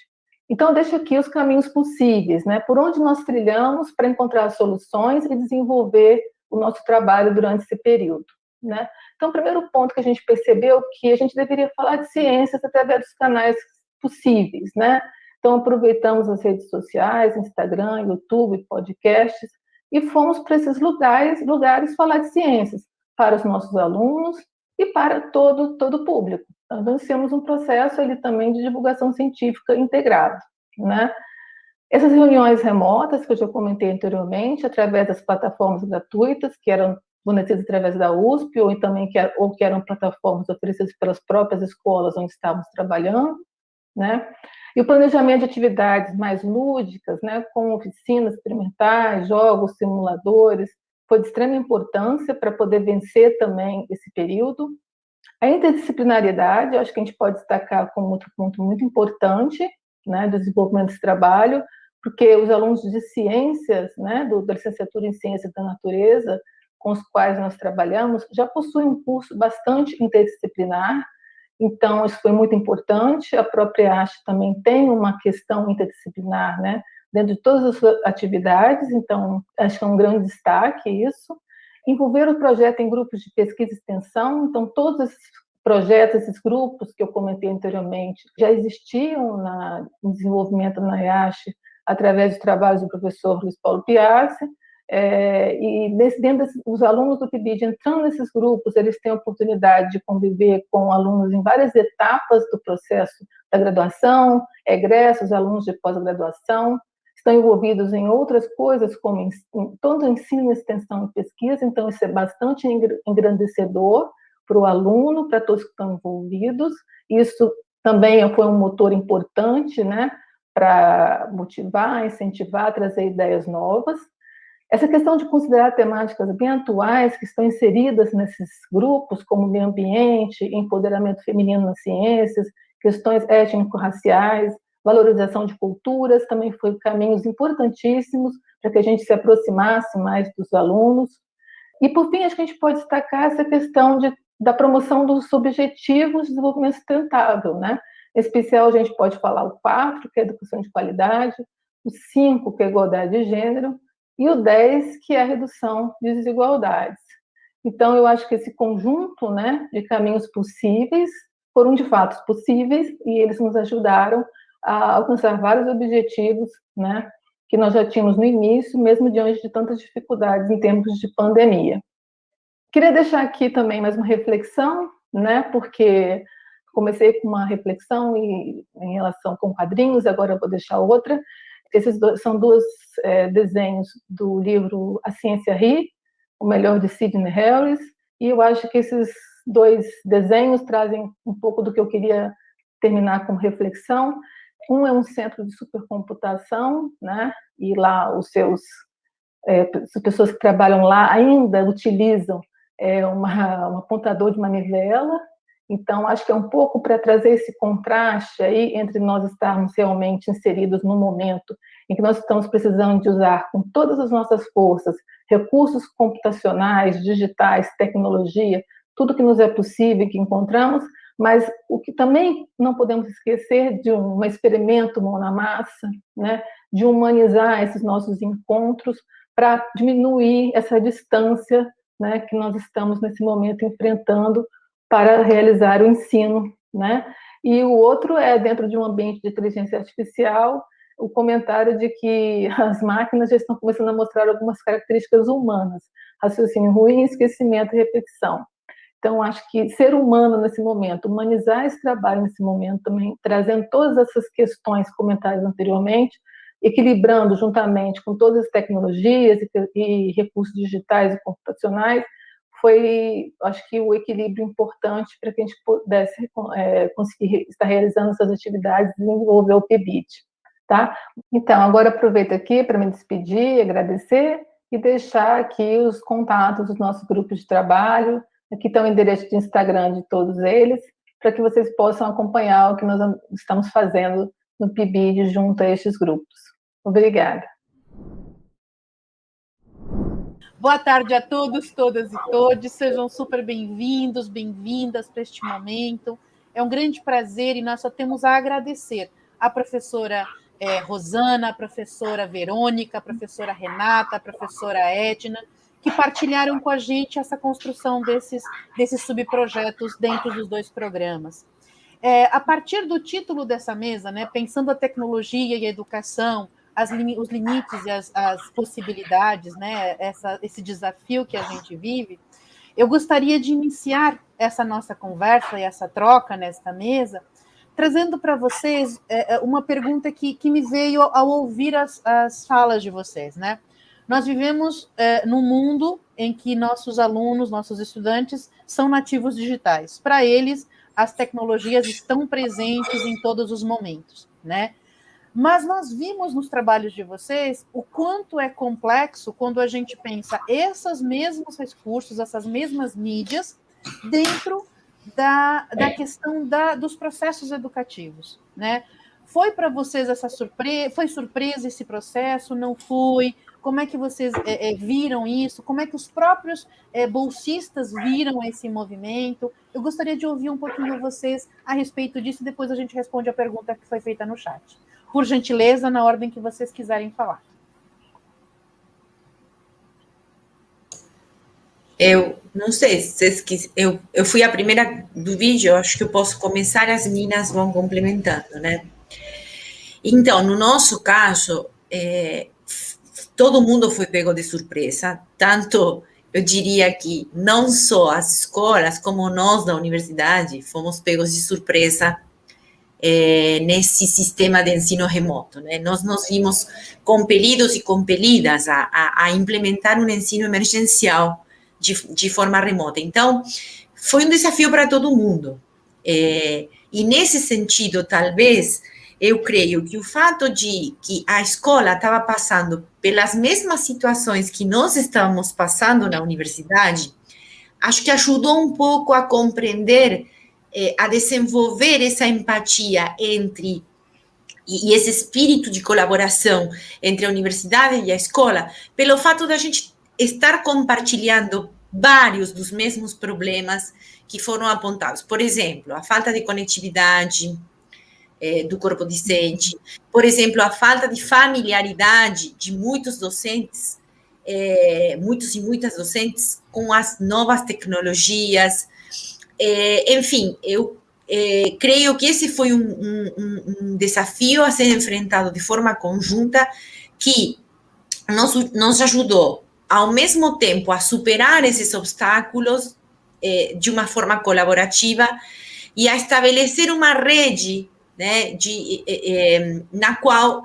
Então, deixo aqui os caminhos possíveis, né, por onde nós trilhamos para encontrar soluções e desenvolver o nosso trabalho durante esse período, né. Então, o primeiro ponto que a gente percebeu que a gente deveria falar de ciências através dos canais possíveis, né. Então, aproveitamos as redes sociais, Instagram, YouTube, podcasts, e fomos para esses lugares falar de ciências, para os nossos alunos e para todo o público. Então, nós temos um processo ali também de divulgação científica integrado, né? Essas reuniões remotas, que eu já comentei anteriormente, através das plataformas gratuitas, que eram fornecidas através da USP, ou também que eram plataformas oferecidas pelas próprias escolas onde estávamos trabalhando, né? E o planejamento de atividades mais lúdicas, né, com oficinas experimentais, jogos, simuladores, foi de extrema importância para poder vencer também esse período. A interdisciplinariedade, eu acho que a gente pode destacar como outro ponto muito importante, né, do desenvolvimento desse trabalho, porque os alunos de ciências, né, da licenciatura em ciências da natureza, com os quais nós trabalhamos, já possuem um curso bastante interdisciplinar. Então, isso foi muito importante. A própria haste também tem uma questão interdisciplinar, né, dentro de todas as suas atividades, então, acho que é um grande destaque isso. Envolver o projeto em grupos de pesquisa e extensão, então, todos esses projetos, esses grupos que eu comentei anteriormente, já existiam no desenvolvimento na IASH, através dos trabalhos do professor Luiz Paulo Piazzi, e dentro dos alunos do PIBID, entrando nesses grupos, eles têm a oportunidade de conviver com alunos em várias etapas do processo da graduação, egressos, alunos de pós-graduação, estão envolvidos em outras coisas, como todo ensino, extensão e pesquisa, então isso é bastante engrandecedor para o aluno, para todos que estão envolvidos. Isso também foi um motor importante, né, para motivar, incentivar, trazer ideias novas. Essa questão de considerar temáticas bem atuais que estão inseridas nesses grupos, como meio ambiente, empoderamento feminino nas ciências, questões étnico-raciais, valorização de culturas, também foi caminhos importantíssimos para que a gente se aproximasse mais dos alunos. E, por fim, acho que a gente pode destacar essa questão da promoção dos objetivos de desenvolvimento sustentável, né? Em especial, a gente pode falar o 4, que é a educação de qualidade, o 5, que é a igualdade de gênero, e o 10, que é a redução de desigualdades. Então, eu acho que esse conjunto, né, de caminhos possíveis foram, de fato, possíveis, e eles nos ajudaram a alcançar vários objetivos, né, que nós já tínhamos no início, mesmo diante de tantas dificuldades em tempos de pandemia. Queria deixar aqui também mais uma reflexão, né? Porque comecei com uma reflexão em relação com quadrinhos, agora eu vou deixar outra. Esses são dois desenhos do livro A Ciência Ri, o melhor de Sidney Harris, e eu acho que esses dois desenhos trazem um pouco do que eu queria terminar como reflexão. Um é um centro de supercomputação, né? E lá as pessoas que trabalham lá ainda utilizam um contador de manivela. Então, acho que é um pouco para trazer esse contraste aí entre nós estarmos realmente inseridos no momento em que nós estamos precisando de usar com todas as nossas forças recursos computacionais, digitais, tecnologia, tudo que nos é possível, que encontramos, mas o que também não podemos esquecer de um experimento mão na massa, né, de humanizar esses nossos encontros para diminuir essa distância, né, que nós estamos nesse momento enfrentando para realizar o ensino, né? E o outro é, dentro de um ambiente de inteligência artificial, o comentário de que as máquinas já estão começando a mostrar algumas características humanas, raciocínio ruim, esquecimento e repetição. Então, acho que ser humano nesse momento, humanizar esse trabalho nesse momento também, trazendo todas essas questões comentadas anteriormente, equilibrando juntamente com todas as tecnologias e recursos digitais e computacionais, foi, acho que, o equilíbrio importante para que a gente pudesse conseguir estar realizando essas atividades e desenvolver o PIBID, tá? Então, agora aproveito aqui para me despedir, agradecer e deixar aqui os contatos dos nossos grupos de trabalho. Aqui está o endereço de Instagram de todos eles, para que vocês possam acompanhar o que nós estamos fazendo no PIBID junto a estes grupos. Obrigada. Boa tarde a todos, todas e todos. Sejam super bem-vindos, bem-vindas para este momento. É um grande prazer e nós só temos a agradecer à professora Rosana, à professora Verônica, à professora Renata, à professora Edna, que partilharam com a gente essa construção desses subprojetos dentro dos dois programas. A partir do título dessa mesa, né, pensando a tecnologia e a educação, os limites e as possibilidades, né, esse desafio que a gente vive, eu gostaria de iniciar essa nossa conversa e essa troca nesta mesa, trazendo para vocês uma pergunta que me veio ao ouvir as falas de vocês, né? Nós vivemos num mundo em que nossos alunos, nossos estudantes, são nativos digitais. Para eles, as tecnologias estão presentes em todos os momentos, né? Mas nós vimos nos trabalhos de vocês o quanto é complexo quando a gente pensa esses mesmos recursos, essas mesmas mídias, dentro da questão dos processos educativos, né? Foi para vocês essa surpresa? Foi surpresa esse processo? Não foi? Como é que vocês viram isso? Como é que os próprios bolsistas viram esse movimento? Eu gostaria de ouvir um pouquinho vocês a respeito disso e depois a gente responde a pergunta que foi feita no chat. Por gentileza, na ordem que vocês quiserem falar. Eu não sei, se vocês quiserem, eu fui a primeira do vídeo, acho que eu posso começar, as meninas vão complementando, né? Então, no nosso caso, todo mundo foi pego de surpresa, tanto, eu diria que não só as escolas, como nós da universidade, fomos pegos de surpresa nesse sistema de ensino remoto, né? Nós nos vimos compelidos e compelidas a implementar um ensino emergencial de forma remota. Então, foi um desafio para todo mundo. E nesse sentido, talvez, eu creio que o fato de que a escola estava passando pelas mesmas situações que nós estávamos passando na universidade, acho que ajudou um pouco a compreender, a desenvolver essa empatia e esse espírito de colaboração entre a universidade e a escola, pelo fato da gente estar compartilhando vários dos mesmos problemas que foram apontados. Por exemplo, a falta de conectividade do corpo docente, por exemplo, a falta de familiaridade de muitos docentes, muitos e muitas docentes com as novas tecnologias. Enfim, eu creio que esse foi um desafio a ser enfrentado de forma conjunta, que nos ajudou, ao mesmo tempo, a superar esses obstáculos de uma forma colaborativa e a estabelecer uma rede, né, na qual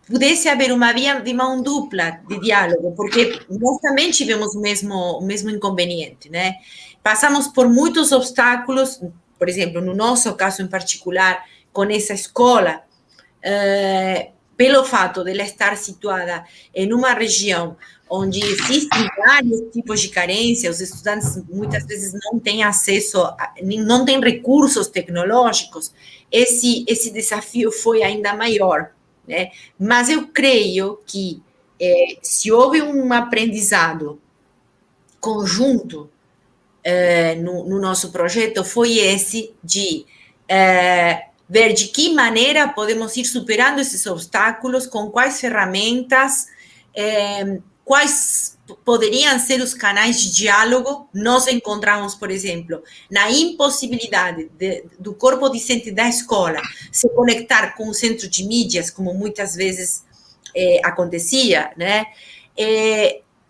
pudesse haver uma via de mão dupla de diálogo, porque nós também tivemos o mesmo inconveniente, né? Passamos por muitos obstáculos, por exemplo, no nosso caso em particular, com essa escola, pelo fato de ela estar situada em uma região onde existem vários tipos de carência, os estudantes muitas vezes não têm acesso, não têm recursos tecnológicos, esse desafio foi ainda maior, né? Mas eu creio que se houve um aprendizado conjunto no nosso projeto, foi esse de ver de que maneira podemos ir superando esses obstáculos, com quais ferramentas, quais poderiam ser os canais de diálogo. Nós encontramos, por exemplo, na impossibilidade do corpo docente da escola se conectar com o centro de mídias, como muitas vezes acontecia, né?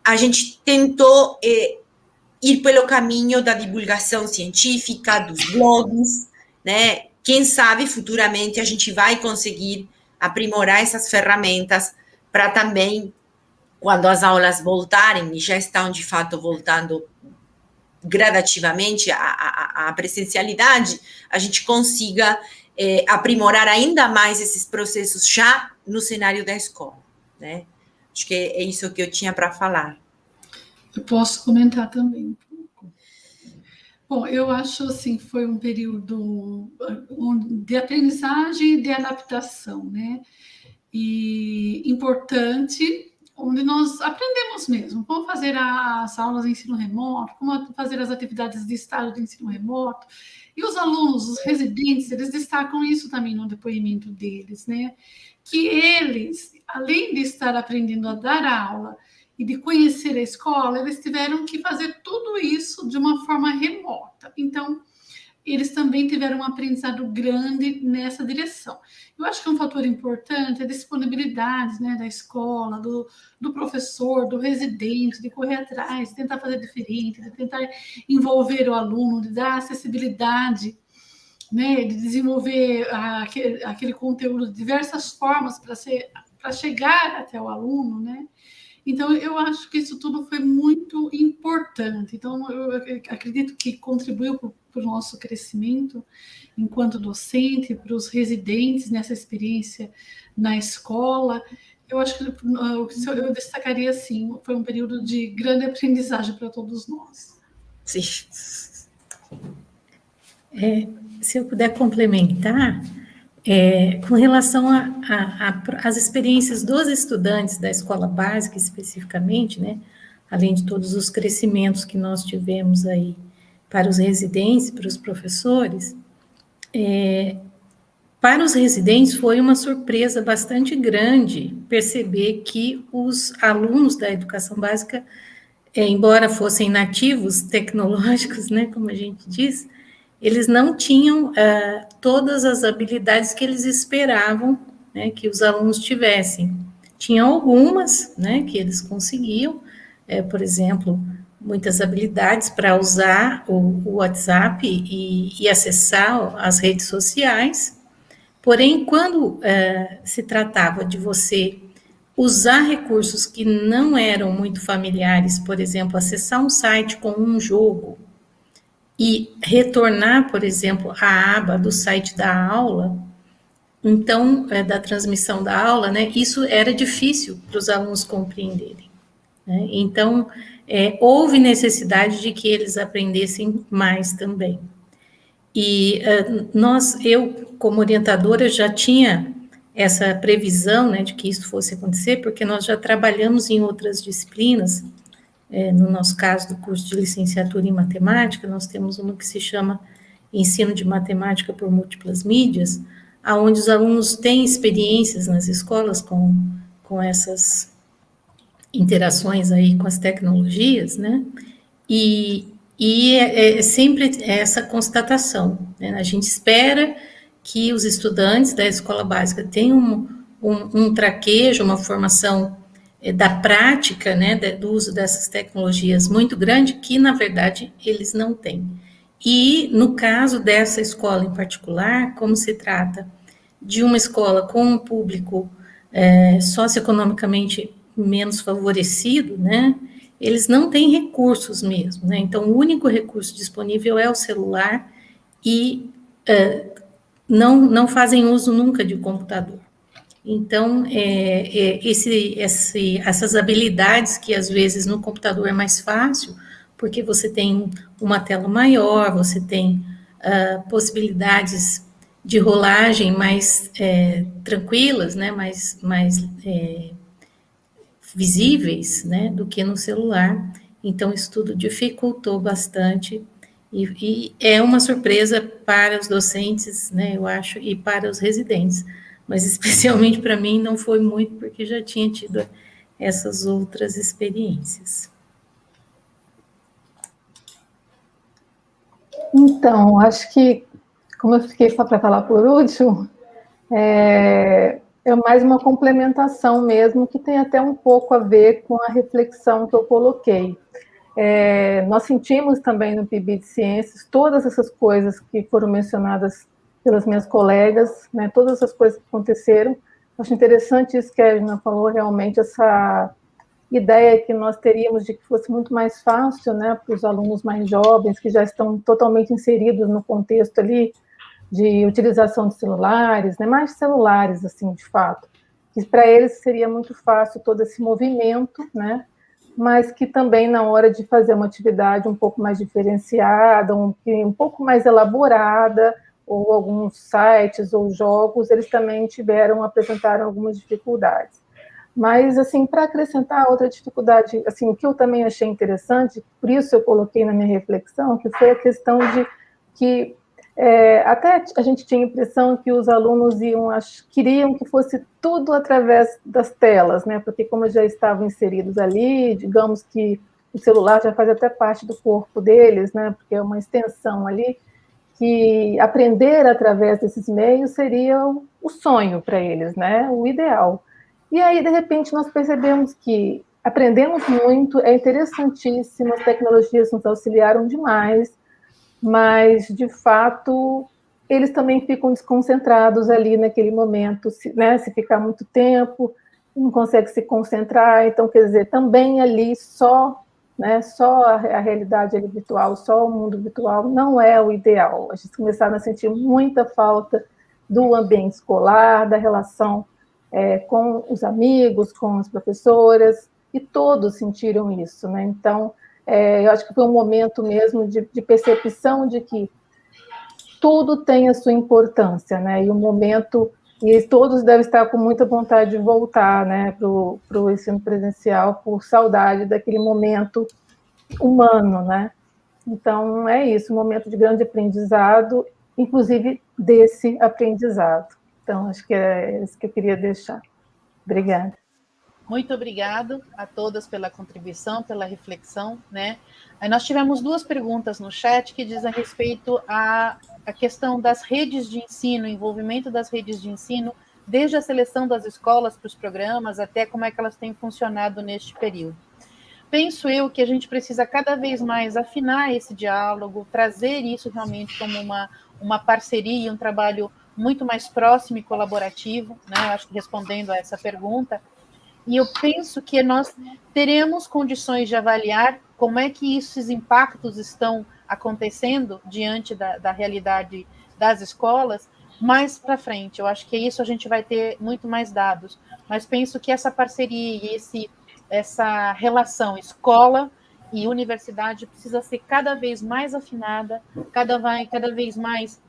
A gente tentou ir pelo caminho da divulgação científica, dos blogs, né? Quem sabe, futuramente, a gente vai conseguir aprimorar essas ferramentas para também, quando as aulas voltarem, e já estão, de fato, voltando gradativamente à presencialidade, a gente consiga aprimorar ainda mais esses processos já no cenário da escola, né? Acho que é isso que eu tinha para falar. Eu posso comentar também um pouco. Bom, eu acho assim, foi um período de aprendizagem e de adaptação, né? E importante, onde nós aprendemos mesmo como fazer as aulas de ensino remoto, como fazer as atividades de estágio de ensino remoto. E os alunos, os residentes, eles destacam isso também no depoimento deles, né? Que eles, além de estar aprendendo a dar aula e de conhecer a escola, eles tiveram que fazer tudo isso de uma forma remota. Então, eles também tiveram um aprendizado grande nessa direção. Eu acho que um fator importante é a disponibilidade, né, da escola, do professor, do residente, de correr atrás, de tentar fazer diferente, de tentar envolver o aluno, de dar acessibilidade, né, de desenvolver aquele conteúdo de diversas formas para chegar até o aluno, né? Então, eu acho que isso tudo foi muito importante. Então, eu acredito que contribuiu para o nosso crescimento enquanto docente, para os residentes nessa experiência na escola. Eu acho que eu destacaria, assim, foi um período de grande aprendizagem para todos nós. Sim. Se eu puder complementar, com relação às experiências dos estudantes da escola básica, especificamente, né, além de todos os crescimentos que nós tivemos aí para os residentes, para os professores, para os residentes foi uma surpresa bastante grande perceber que os alunos da educação básica, embora fossem nativos tecnológicos, né, como a gente diz, eles não tinham todas as habilidades que eles esperavam, né, que os alunos tivessem. Tinham algumas, né, que eles conseguiam, por exemplo, muitas habilidades para usar o WhatsApp e acessar as redes sociais. Porém, quando se tratava de você usar recursos que não eram muito familiares, por exemplo, acessar um site com um jogo, e retornar, por exemplo, a aba do site da aula, então, da transmissão da aula, né, isso era difícil para os alunos compreenderem, né? Então, houve necessidade de que eles aprendessem mais também. E eu, como orientadora, já tinha essa previsão, né, de que isso fosse acontecer, porque nós já trabalhamos em outras disciplinas. No nosso caso, do curso de licenciatura em matemática, nós temos uma que se chama Ensino de Matemática por Múltiplas Mídias, onde os alunos têm experiências nas escolas com essas interações aí com as tecnologias, né? E é sempre essa constatação, né? A gente espera que os estudantes da escola básica tenham um traquejo, uma formação da prática, né, do uso dessas tecnologias muito grande, que, na verdade, eles não têm. E, no caso dessa escola em particular, como se trata de uma escola com um público socioeconomicamente menos favorecido, né, eles não têm recursos mesmo, né, então o único recurso disponível é o celular e não fazem uso nunca de computador. Então, essas habilidades que às vezes no computador é mais fácil, porque você tem uma tela maior, você tem possibilidades de rolagem mais tranquilas, né, mais visíveis, né, do que no celular. Então, isso tudo dificultou bastante e é uma surpresa para os docentes, né, eu acho, e para os residentes. Mas, especialmente para mim, não foi muito, porque já tinha tido essas outras experiências. Então, acho que, como eu fiquei só para falar por último, é mais uma complementação mesmo, que tem até um pouco a ver com a reflexão que eu coloquei. Nós sentimos também no PIB de Ciências todas essas coisas que foram mencionadas pelas minhas colegas, né, todas essas coisas que aconteceram. Acho interessante isso que a Edna falou, realmente, essa ideia que nós teríamos de que fosse muito mais fácil, né, para os alunos mais jovens, que já estão totalmente inseridos no contexto ali de utilização de celulares, né, mais celulares, assim, de fato, que para eles seria muito fácil todo esse movimento, né, mas que também na hora de fazer uma atividade um pouco mais diferenciada, um pouco mais elaborada, ou alguns sites ou jogos, eles também apresentaram algumas dificuldades. Mas, assim, para acrescentar outra dificuldade, assim, o que eu também achei interessante, por isso eu coloquei na minha reflexão, que foi a questão de que até a gente tinha a impressão que os alunos queriam que fosse tudo através das telas, né? Porque como já estavam inseridos ali, digamos que o celular já faz até parte do corpo deles, né? Porque é uma extensão ali, que aprender através desses meios seria o sonho para eles, né? O ideal. E aí, de repente, nós percebemos que aprendemos muito, é interessantíssimo, as tecnologias nos auxiliaram demais, mas, de fato, eles também ficam desconcentrados ali naquele momento, né? Se ficar muito tempo, não consegue se concentrar, então, quer dizer, também ali só, né, só a realidade ali virtual, só o mundo virtual não é o ideal. A gente começaram a sentir muita falta do ambiente escolar, da relação com os amigos, com as professoras, e todos sentiram isso, né? Então, eu acho que foi um momento mesmo de percepção de que tudo tem a sua importância, né? E o momento, e todos devem estar com muita vontade de voltar, né, para o ensino presencial, por saudade daquele momento humano, né? Então, é isso, um momento de grande aprendizado, inclusive desse aprendizado. Então, acho que é isso que eu queria deixar. Obrigada. Muito obrigado a todas pela contribuição, pela reflexão, né? Aí nós tivemos duas perguntas no chat que dizem a respeito à questão das redes de ensino, envolvimento das redes de ensino, desde a seleção das escolas para os programas, até como é que elas têm funcionado neste período. Penso eu que a gente precisa cada vez mais afinar esse diálogo, trazer isso realmente como uma parceria, um trabalho muito mais próximo e colaborativo, né? Acho que respondendo a essa pergunta. E eu penso que nós teremos condições de avaliar como é que esses impactos estão acontecendo diante da realidade das escolas mais para frente. Eu acho que isso a gente vai ter muito mais dados. Mas penso que essa parceria e essa relação escola e universidade precisa ser cada vez mais afinada, cada vez mais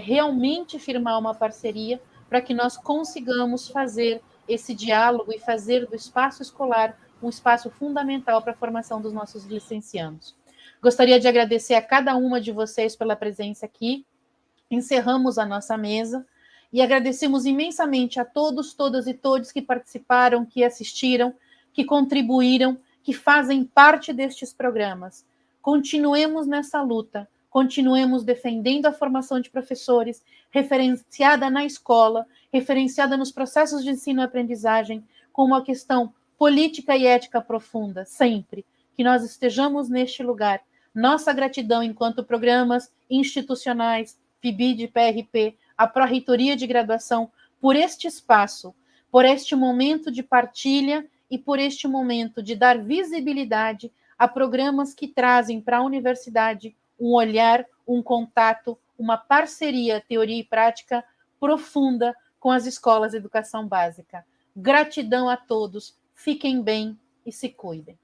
realmente firmar uma parceria para que nós consigamos fazer esse diálogo e fazer do espaço escolar um espaço fundamental para a formação dos nossos licenciados. Gostaria de agradecer a cada uma de vocês pela presença aqui. Encerramos a nossa mesa e agradecemos imensamente a todos, todas e todos que participaram, que assistiram, que contribuíram, que fazem parte destes programas. Continuemos nessa luta, continuemos defendendo a formação de professores, referenciada na escola, referenciada nos processos de ensino e aprendizagem, como uma questão política e ética profunda, sempre que nós estejamos neste lugar. Nossa gratidão enquanto programas institucionais, PIBID, PRP, a Pró-Reitoria de Graduação, por este espaço, por este momento de partilha e por este momento de dar visibilidade a programas que trazem para a universidade um olhar, um contato, uma parceria, teoria e prática profunda com as escolas de educação básica. Gratidão a todos, fiquem bem e se cuidem.